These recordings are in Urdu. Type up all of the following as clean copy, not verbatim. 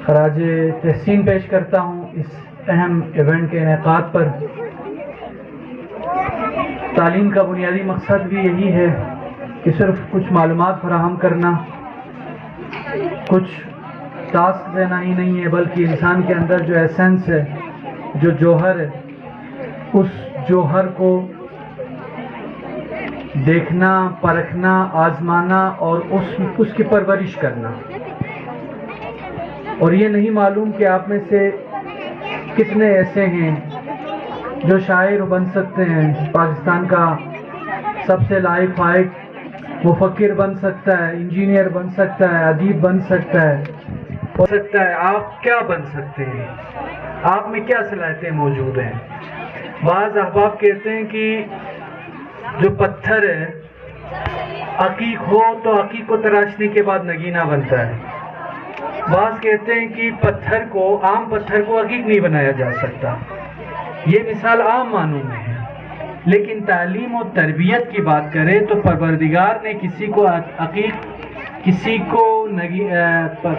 خراج تحسین پیش کرتا ہوں اس اہم ایونٹ کے انعقاد پر۔ تعلیم کا بنیادی مقصد بھی یہی ہے کہ صرف کچھ معلومات فراہم کرنا، کچھ ٹاسک دینا ہی نہیں ہے، بلکہ انسان کے اندر جو ایسنس ہے، جو جوہر ہے، اس جوہر کو دیکھنا، پرکھنا، آزمانا اور اس کی پرورش کرنا۔ اور یہ نہیں معلوم کہ آپ میں سے کتنے ایسے ہیں جو شاعر بن سکتے ہیں، پاکستان کا سب سے لائق فائق مفکر بن سکتا ہے، انجینئر بن سکتا ہے، ادیب بن سکتا ہے، ہو سکتا ہے۔ آپ کیا بن سکتے ہیں؟ آپ میں کیا صلاحیتیں موجود ہیں؟ بعض احباب کہتے ہیں کہ جو پتھر ہے عقیق ہو تو عقیق کو تراشنے کے بعد نگینہ بنتا ہے۔ بعض کہتے ہیں کہ عام پتھر کو عقیق نہیں بنایا جا سکتا۔ یہ مثال عام معنوں میں ہے، لیکن تعلیم و تربیت کی بات کریں تو پروردگار نے کسی کو عقیق، کسی کو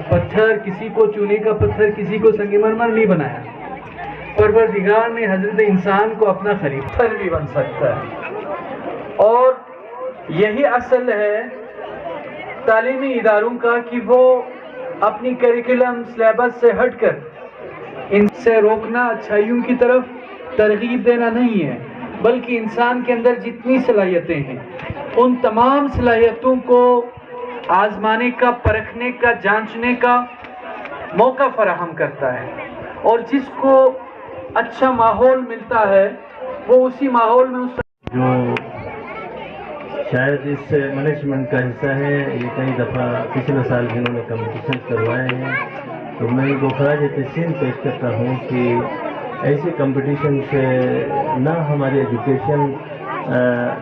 پتھر، کسی کو چونے کا پتھر، کسی کو سنگ مرمر نہیں بنایا۔ پروردگار نے حضرت انسان کو اپنا خلیفہ بھی بن سکتا ہے، اور یہی اصل ہے تعلیمی اداروں کا کہ وہ اپنی کریکولم سلیبس سے ہٹ کر ان سے روکنا، اچھائیوں کی طرف ترغیب دینا نہیں ہے، بلکہ انسان کے اندر جتنی صلاحیتیں ہیں ان تمام صلاحیتوں کو آزمانے کا، پرکھنے کا، جانچنے کا موقع فراہم کرتا ہے۔ اور جس کو اچھا ماحول ملتا ہے وہ اسی ماحول میں جو شاید اس مینجمنٹ کا حصہ ہے، یہ کئی دفعہ پچھلے سال بھی انہوں نے کمپٹیشن کروائے ہیں، تو میں ان کو خراج تحسین پیش کرتا ہوں کہ ایسے کمپٹیشن سے نہ ہماری ایجوکیشن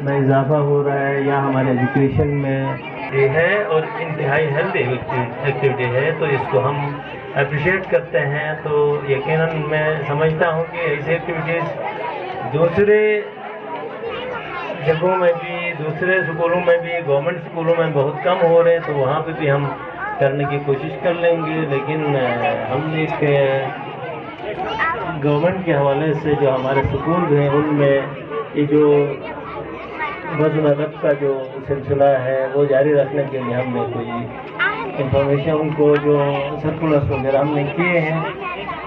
میں اضافہ ہو رہا ہے یا ہمارے ایجوکیشن میں یہ ہے، اور انتہائی ہیلتھی ایکٹیویٹی ہے، تو اس کو ہم اپریشیٹ کرتے ہیں۔ تو یقیناً میں سمجھتا ہوں کہ ایسی ایکٹیویٹیز دوسرے جگہوں میں بھی، دوسرے اسکولوں میں بھی، گورنمنٹ اسکولوں میں بہت کم ہو رہے ہیں، تو وہاں پہ بھی ہم کرنے کی کوشش کر لیں گے۔ لیکن ہم ایک گورنمنٹ کے حوالے سے جو ہمارے اسکول ہیں ان میں یہ جو نظم و ضبط کا جو سلسلہ ہے وہ جاری رکھنے کے لیے ہم نے کوئی انفارمیشن کو جو سرکولرس وغیرہ ہم نے کیے ہیں،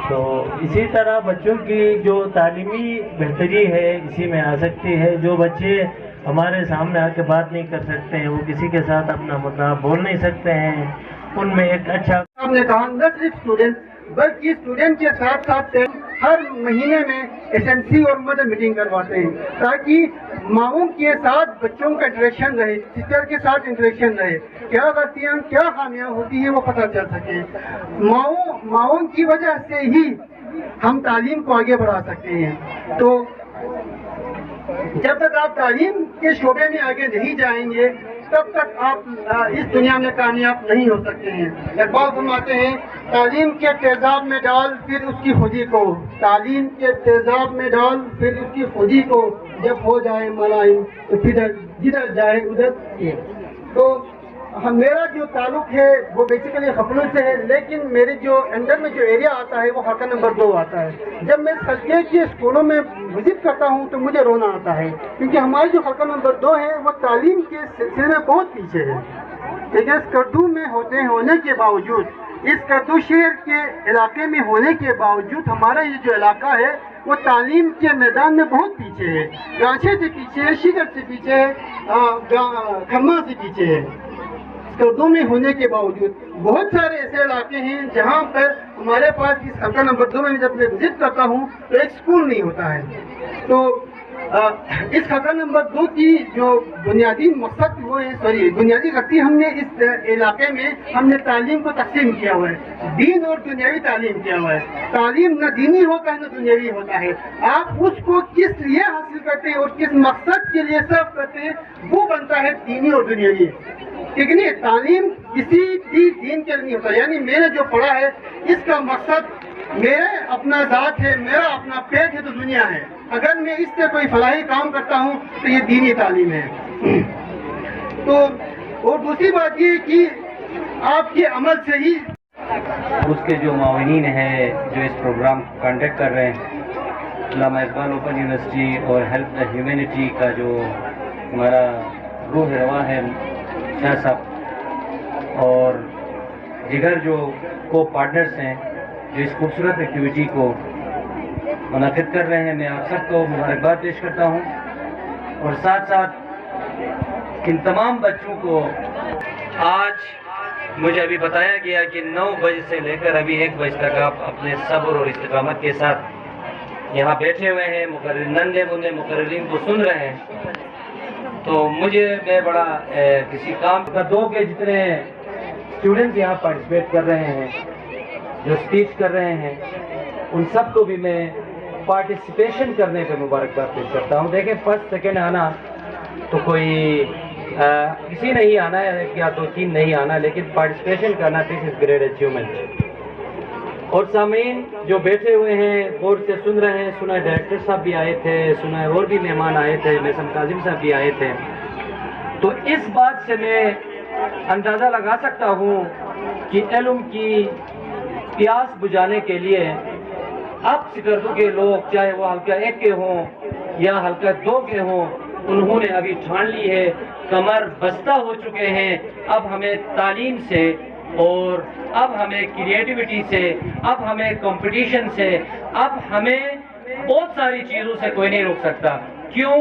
تو اسی طرح بچوں کی جو تعلیمی بہتری ہے اسی میں آ سکتی ہے۔ جو بچے ہمارے سامنے آ کے بات نہیں کر سکتے ہیں، وہ کسی کے ساتھ اپنا مدعا بول نہیں سکتے ہیں، ان میں ایک اچھا ہم نے کہا نہ صرف اسٹوڈنٹ بلکہ اسٹوڈنٹ کے ساتھ ساتھ ہر مہینے میں SNC اور مدر میٹنگ کرواتے ہیں، تاکہ ماؤں کے ساتھ بچوں کا انٹریکشن رہے، ٹیچر کے ساتھ انٹریکشن رہے، کیا غلطیاں کیا خامیاں ہوتی ہیں وہ پتہ چل سکے۔ ماؤں کی وجہ سے ہی ہم تعلیم کو آگے بڑھا سکتے ہیں۔ تو جب تک آپ تعلیم کے شعبے میں آگے نہیں جائیں گے تب تک آپ اس دنیا میں کامیاب نہیں ہو سکتے ہیں۔ اقبال فرماتے ہیں تعلیم کے تیزاب میں ڈال پھر اس کی خودی کو، تعلیم کے تیزاب میں ڈال پھر اس کی خودی کو، جب ہو جائے ملائم تو پھر جدھر جائے ادھر۔ تو میرا جو تعلق ہے وہ بیسیکلی خپلوں سے ہے، لیکن میرے جو انڈر میں جو ایریا آتا ہے وہ حلقہ نمبر 2 آتا ہے۔ جب میں اس حلقے کے اسکولوں میں وزٹ کرتا ہوں تو مجھے رونا آتا ہے، کیونکہ ہماری جو حلقہ نمبر 2 ہے وہ تعلیم کے سلسلے میں بہت پیچھے ہے۔ لیکن اس کردو میں ہونے کے باوجود، اس کردو شہر کے علاقے میں ہونے کے باوجود ہمارا یہ جو علاقہ ہے وہ تعلیم کے میدان میں بہت پیچھے ہے، گانچے سے پیچھے ہے، شیگر سے پیچھے ہے، کھما سے پیچھے ہے۔ کردو میں ہونے کے باوجود بہت سارے ایسے علاقے ہیں جہاں پر ہمارے پاس اس حلقہ نمبر 2 میں جب میں وزٹ کرتا ہوں تو ایک اسکول نہیں ہوتا ہے۔ تو اس حلقہ نمبر 2 کی جو بنیادی مقصد بنیادی غلطی ہم نے اس علاقے میں ہم نے تعلیم کو تقسیم کیا ہوا ہے، دین اور دنیاوی تعلیم کیا ہوا ہے۔ تعلیم نہ دینی ہوتا ہے نہ دنیاوی ہوتا ہے، آپ اس کو کس لیے حاصل کرتے ہیں اور کس مقصد کے لیے صرف کرتے ہیں وہ بنتا ہے دینی اور دنیاوی۔ ٹھیک نہیں، تعلیم کسی بھی دین کے لیے نہیں ہوتا، یعنی میں نے جو پڑھا ہے اس کا مقصد میرا اپنا ذات ہے، میرا اپنا پیٹ ہے تو دنیا ہے، اگر میں اس سے کوئی فلاحی کام کرتا ہوں تو یہ دینی تعلیم ہے۔ تو اور دوسری بات یہ کہ آپ کے عمل سے ہی اس کے جو معاونین ہیں جو اس پروگرام کو کنڈکٹ کر رہے ہیں، علامہ اقبال اوپن یونیورسٹی اور ہیلپ دا ہیومینٹی کا جو ہمارا روح رواں ہے شاہ صاحب، اور دیگر جو کو پارٹنرز ہیں جو اس خوبصورت ایکٹیویٹی کو منعقد کر رہے ہیں، میں آپ سب کو مبارکباد پیش کرتا ہوں، اور ساتھ ساتھ ان تمام بچوں کو آج مجھے ابھی بتایا گیا کہ 9 بجے سے لے کر ابھی 1 بجے تک آپ اپنے صبر اور استقامت کے ساتھ یہاں بیٹھے ہوئے ہیں، ننھے منھے مقررین کو سن رہے ہیں، تو میں بڑا کسی کام کا 2 کے جتنے اسٹوڈنٹس یہاں پارٹیسپیٹ کر رہے ہیں، جو اسپیچ کر رہے ہیں، ان سب کو بھی میں پارٹیسپیشن کرنے پہ مبارکباد پیش کرتا ہوں۔ دیکھیں، فرسٹ سیکنڈ آنا تو کوئی کسی نہیں آنا ہے یا 2-3 نہیں آنا، لیکن پارٹیسپیشن کرنا دس از گریٹ اچیومنٹ۔ اور سامعین جو بیٹھے ہوئے ہیں غور سے سن رہے ہیں، سنا ڈائریکٹر صاحب بھی آئے تھے، سنا اور بھی مہمان آئے تھے، میسم کاظم صاحب بھی آئے تھے، تو اس بات سے میں اندازہ لگا سکتا ہوں کہ علم کی پیاس بجھانے کے لیے اب سکردو کے لوگ، چاہے وہ حلقہ 1 کے ہوں یا حلقہ 2 کے ہوں، انہوں نے ابھی ٹھان لی ہے، کمر بستہ ہو چکے ہیں۔ اب ہمیں تعلیم سے، اور اب ہمیں کریٹیوٹی سے، اب ہمیں کمپٹیشن سے، اب ہمیں بہت ساری چیزوں سے کوئی نہیں روک سکتا۔ کیوں؟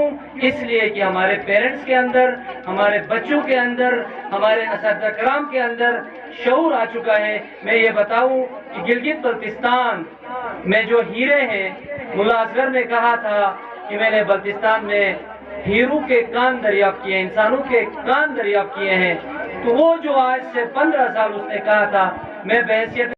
اس لیے کہ ہمارے پیرنٹس کے اندر، ہمارے بچوں کے اندر، ہمارے اساتذہ کرام کے اندر شعور آ چکا ہے۔ میں یہ بتاؤں کہ گلگت بلتستان میں جو ہیرے ہیں، ملا اصغر نے کہا تھا کہ میں نے بلتستان میں ہیرو کے کان دریافت کیے ہیں، انسانوں کے کان دریافت کیے ہیں، تو وہ جو آج سے 15 سال اس نے کہا تھا، میں بحیثیت